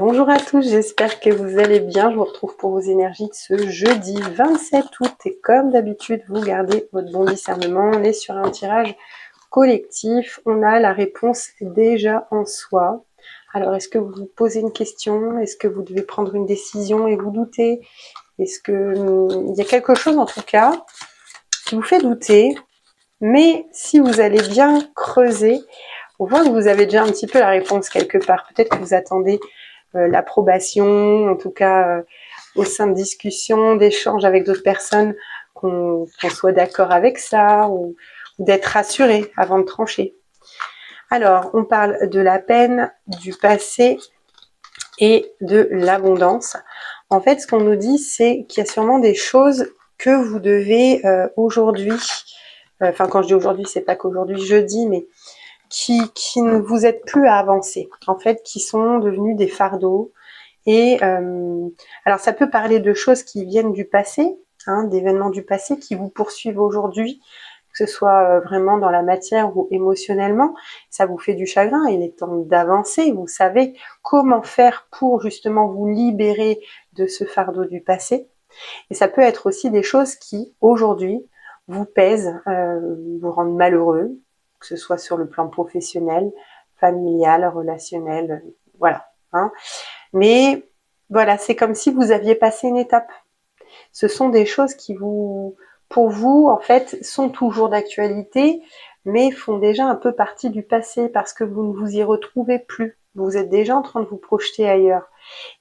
Bonjour à tous, j'espère que vous allez bien. Je vous retrouve pour vos énergies de ce jeudi 27 août. Et comme d'habitude, vous gardez votre bon discernement. On est sur un tirage collectif. On a la réponse déjà en soi. Alors, est-ce que vous vous posez une question? Est-ce que vous devez prendre une décision et vous doutez? Est-ce que il y a quelque chose en tout cas qui vous fait douter? Mais si vous allez bien creuser, on voit que vous avez déjà un petit peu la réponse quelque part. Peut-être que vous attendez l'approbation, en tout cas au sein de discussions, d'échanges avec d'autres personnes, qu'on soit d'accord avec ça, ou d'être rassuré avant de trancher. Alors, on parle de la peine, du passé et de l'abondance. En fait, ce qu'on nous dit, c'est qu'il y a sûrement des choses que vous devez aujourd'hui, enfin quand je dis aujourd'hui, c'est pas qu'aujourd'hui jeudi, mais qui ne vous aident plus à avancer, en fait, qui sont devenus des fardeaux. Et alors ça peut parler de choses qui viennent du passé, hein, d'événements du passé qui vous poursuivent aujourd'hui, que ce soit vraiment dans la matière ou émotionnellement. Ça vous fait du chagrin, il est temps d'avancer, vous savez comment faire pour justement vous libérer de ce fardeau du passé. Et ça peut être aussi des choses qui, aujourd'hui, vous pèsent, vous rendent malheureux, que ce soit sur le plan professionnel, familial, relationnel, voilà. Hein. Mais voilà, c'est comme si vous aviez passé une étape. Ce sont des choses qui vous, pour vous, en fait, sont toujours d'actualité, mais font déjà un peu partie du passé parce que vous ne vous y retrouvez plus. Vous êtes déjà en train de vous projeter ailleurs.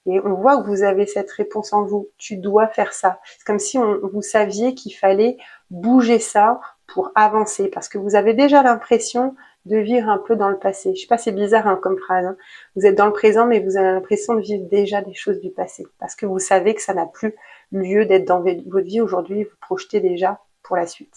Et on voit que vous avez cette réponse en vous. Tu dois faire ça. C'est comme si vous saviez qu'il fallait bouger ça pour avancer. Parce que vous avez déjà l'impression de vivre un peu dans le passé. Je sais pas, c'est bizarre hein, comme phrase. Hein. Vous êtes dans le présent, mais vous avez l'impression de vivre déjà des choses du passé. Parce que vous savez que ça n'a plus lieu d'être dans votre vie aujourd'hui. Vous projetez déjà pour la suite.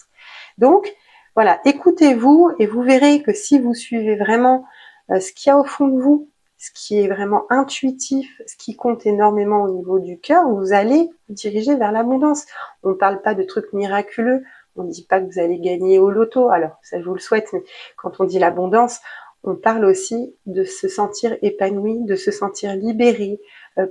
Donc, voilà, écoutez-vous et vous verrez que si vous suivez vraiment ce qu'il y a au fond de vous, ce qui est vraiment intuitif, ce qui compte énormément au niveau du cœur, vous allez vous diriger vers l'abondance. On ne parle pas de trucs miraculeux, on ne dit pas que vous allez gagner au loto, alors ça je vous le souhaite, mais quand on dit l'abondance, on parle aussi de se sentir épanoui, de se sentir libéré,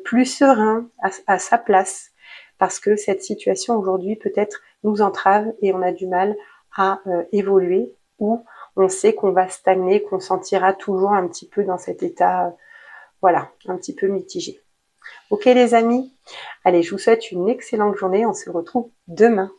plus serein à sa place, parce que cette situation aujourd'hui peut-être nous entrave et on a du mal à évoluer, ou on sait qu'on va stagner, qu'on sentira toujours un petit peu dans cet état, voilà, un petit peu mitigé. Ok les amis, allez, je vous souhaite une excellente journée, on se retrouve demain.